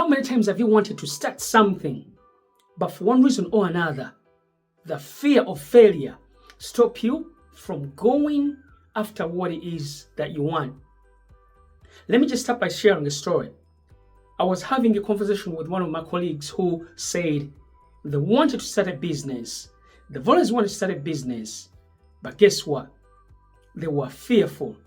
How many times have you wanted to start something, but for one reason or another, the fear of failure stop you from going after what it is that you want? Let me just start by sharing a story. I was having a conversation with one of my colleagues who said they wanted to start a business. They've always wanted to start a business, but guess what? They were fearful.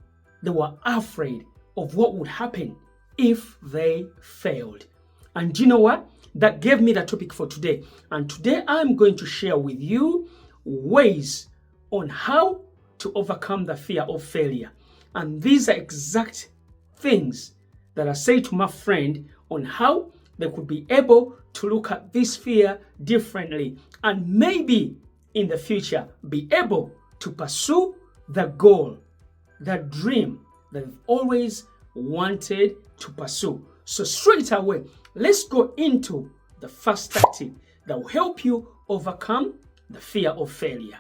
They were afraid of what would happen if they failed. And do you know what? That gave me the topic for today. And today I'm going to share with you ways on how to overcome the fear of failure. And these are exact things that I say to my friend on how they could be able to look at this fear differently and maybe in the future be able to pursue the goal, the dream that they've always wanted to pursue. So straight away, let's go into the first tactic that will help you overcome the fear of failure.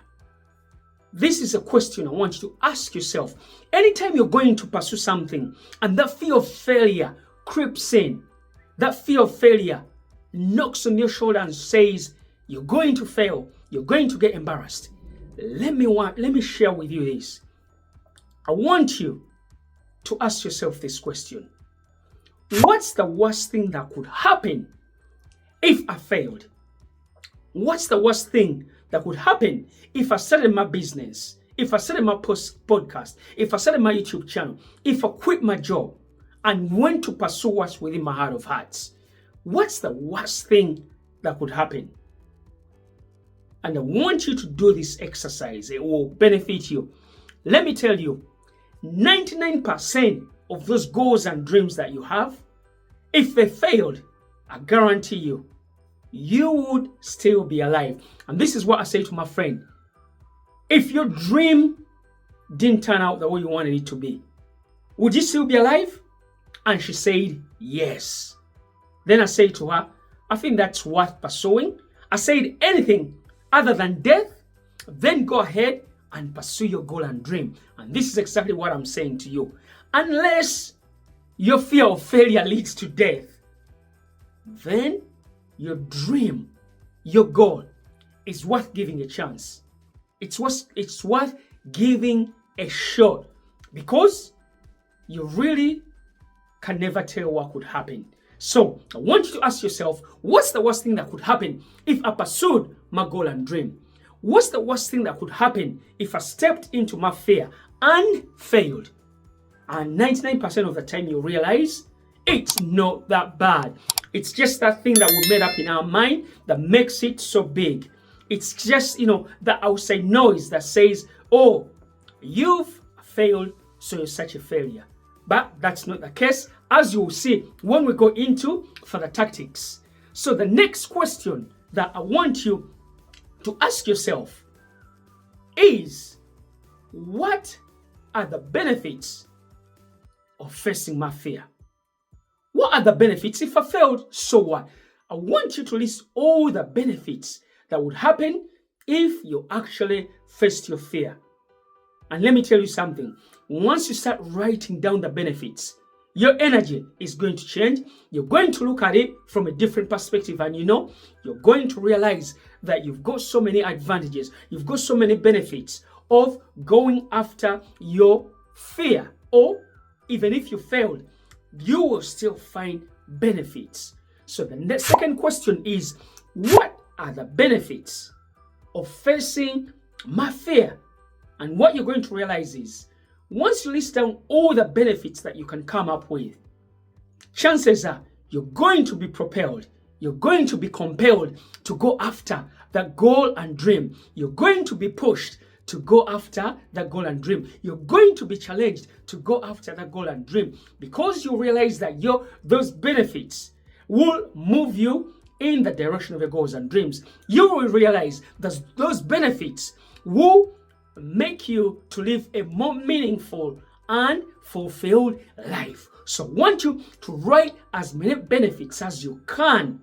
This is a question I want you to ask yourself. Anytime you're going to pursue something and that fear of failure creeps in, that fear of failure knocks on your shoulder and says, you're going to fail, you're going to get embarrassed. Let me share with you this. I want you to ask yourself this question. What's the worst thing that could happen if I failed? What's the worst thing that could happen if I started my business, if I started my podcast, if I started my YouTube channel, if I quit my job and went to pursue what's within my heart of hearts? What's the worst thing that could happen? And I want you to do this exercise. It will benefit you. Let me tell you, 99% of those goals and dreams that you have, if they failed, I guarantee you, you would still be alive. And this is what I say to my friend. If your dream didn't turn out the way you wanted it to be, would you still be alive? And she said, yes. Then I said to her, I think that's worth pursuing. I said, anything other than death, then go ahead and pursue your goal and dream. And this is exactly what I'm saying to you. Unless your fear of failure leads to death, then your dream, your goal is worth giving a chance. It's worth giving a shot, because you really can never tell what could happen. So I want you to ask yourself, what's the worst thing that could happen if I pursued my goal and dream? What's the worst thing that could happen if I stepped into my fear and failed? And 99% of the time you realize it's not that bad. It's just that thing that we made up in our mind that makes it so big. It's just, the outside noise that says, oh, you've failed, so you're such a failure. But that's not the case, as you will see when we go into further tactics. So the next question that I want you to ask yourself is, what are the benefits of facing my fear? What are the benefits? If I failed, so what? I want you to list all the benefits that would happen if you actually faced your fear. And let me tell you something. Once you start writing down the benefits, your energy is going to change. You're going to look at it from a different perspective, and you're going to realize that you've got so many advantages. You've got so many benefits of going after your fear. Or even if you failed, you will still find benefits. So the second question is, what are the benefits of facing my fear? And what you're going to realize is, once you list down all the benefits that you can come up with, chances are you're going to be propelled, you're going to be compelled to go after that goal and dream. You're going to be pushed to go after that goal and dream. You're going to be challenged to go after that goal and dream, because you realize that those benefits will move you in the direction of your goals and dreams. You will realize that those benefits will make you to live a more meaningful and fulfilled life. So I want you to write as many benefits as you can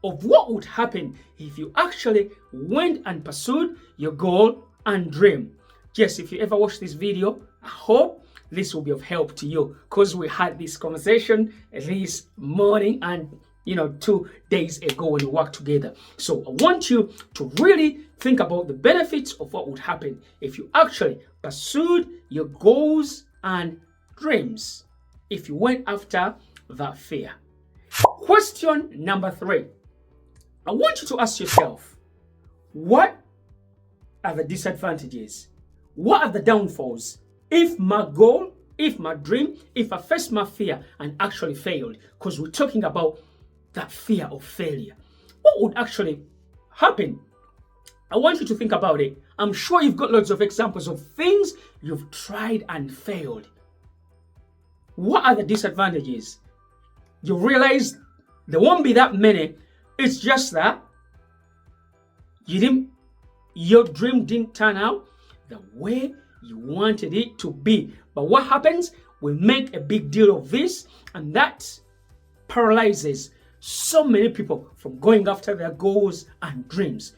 of what would happen if you actually went and pursued your goal and dream. Yes, if you ever watch this video, I hope this will be of help to you, because we had this conversation this morning and 2 days ago when we worked together. So I want you to really think about the benefits of what would happen if you actually pursued your goals and dreams, if you went after that fear. Question number 3. I want you to ask yourself, what are the disadvantages? What are the downfalls? If my goal, if my dream, if I faced my fear and actually failed, because we're talking about that fear of failure, what would actually happen? I want you to think about it. I'm sure you've got lots of examples of things you've tried and failed. What are the disadvantages? You realize there won't be that many. It's just that your dream didn't turn out the way you wanted it to be. But what happens? We make a big deal of this, and that paralyzes so many people from going after their goals and dreams.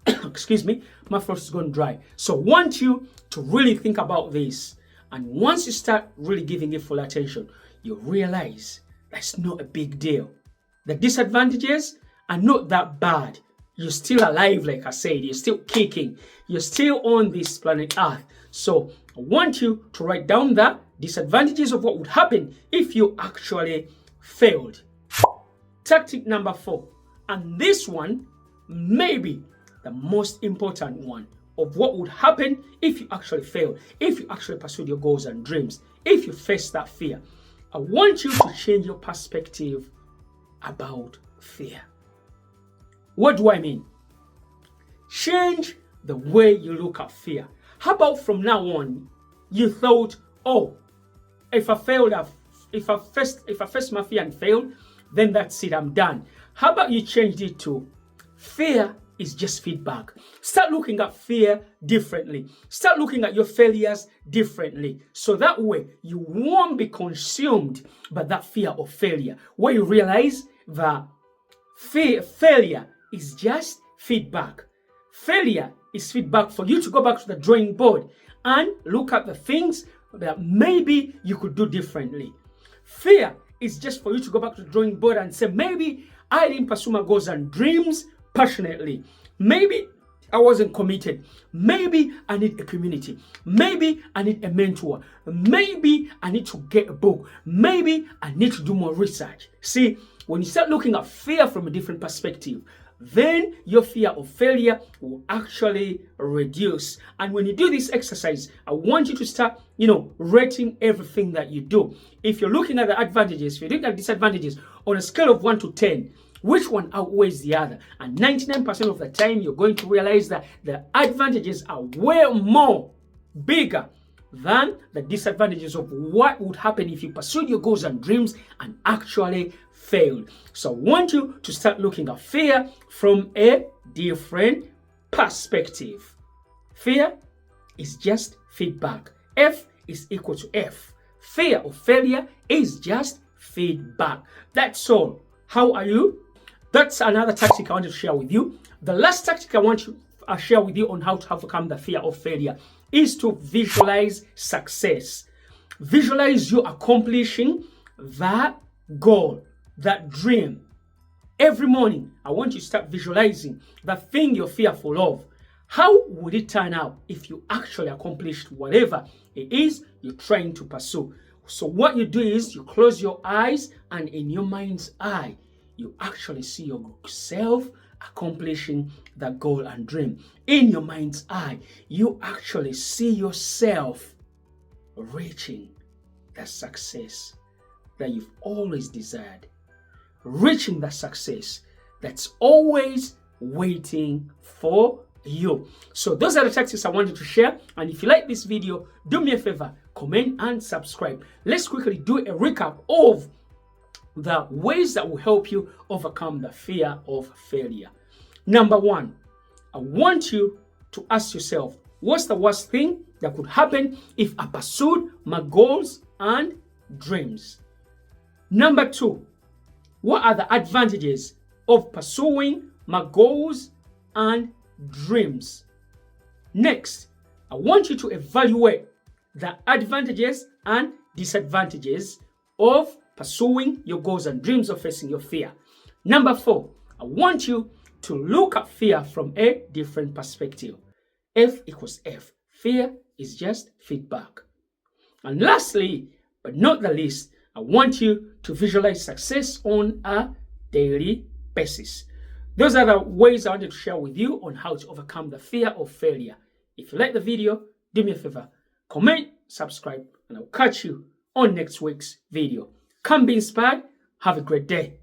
Excuse me, my throat is going dry. So I want you to really think about this. And once you start really giving it full attention, you realize that's not a big deal. The disadvantages are not that bad. You're still alive, like I said. You're still kicking. You're still on this planet Earth. So I want you to write down the disadvantages of what would happen if you actually failed. Tactic number 4. And this one may be the most important one of what would happen if you actually failed, if you actually pursued your goals and dreams, if you face that fear. I want you to change your perspective about fear. What do I mean? Change the way you look at fear. How about from now on, you thought, oh, if I faced my fear and failed, then that's it, I'm done. How about you changed it to fear is just feedback. Start looking at fear differently. Start looking at your failures differently. So that way you won't be consumed by that fear of failure, where you realize that failure is just feedback. Failure is feedback for you to go back to the drawing board and look at the things that maybe you could do differently. Fear is just for you to go back to the drawing board and say, maybe I didn't pursue my goals and dreams passionately. Maybe I wasn't committed. Maybe I need a community. Maybe I need a mentor. Maybe I need to get a book. Maybe I need to do more research. See, when you start looking at fear from a different perspective, then your fear of failure will actually reduce. And when you do this exercise, I want you to start, rating everything that you do. If you're looking at the advantages, if you're looking at disadvantages on a scale of 1 to 10, which one outweighs the other? And 99% of the time, you're going to realize that the advantages are way more bigger than the disadvantages of what would happen if you pursued your goals and dreams and actually failed. So I want you to start looking at fear from a different perspective. Fear is just feedback. F is equal to F. Fear of failure is just feedback. That's all. How are you? That's another tactic I want to share with you. The last tactic I want to share with you on how to overcome the fear of failure is to visualize success. Visualize you accomplishing that goal, that dream. Every morning, I want you to start visualizing the thing you're fearful of. How would it turn out if you actually accomplished whatever it is you're trying to pursue? So what you do is you close your eyes, and in your mind's eye, you actually see yourself accomplishing that goal and dream. In your mind's eye, you actually see yourself reaching the success that you've always desired. Reaching the success that's always waiting for you. So those are the tactics I wanted to share. And if you like this video, do me a favor, comment and subscribe. Let's quickly do a recap of the ways that will help you overcome the fear of failure. Number 1, I want you to ask yourself, what's the worst thing that could happen if I pursued my goals and dreams? Number 2, what are the advantages of pursuing my goals and dreams? Next, I want you to evaluate the advantages and disadvantages of pursuing your goals and dreams or facing your fear. Number 4, I want you to look at fear from a different perspective. F equals F. Fear is just feedback. And lastly, but not the least, I want you to visualize success on a daily basis. Those are the ways I wanted to share with you on how to overcome the fear of failure. If you like the video, do me a favor, comment, subscribe, and I'll catch you on next week's video. Come be inspired. Have a great day.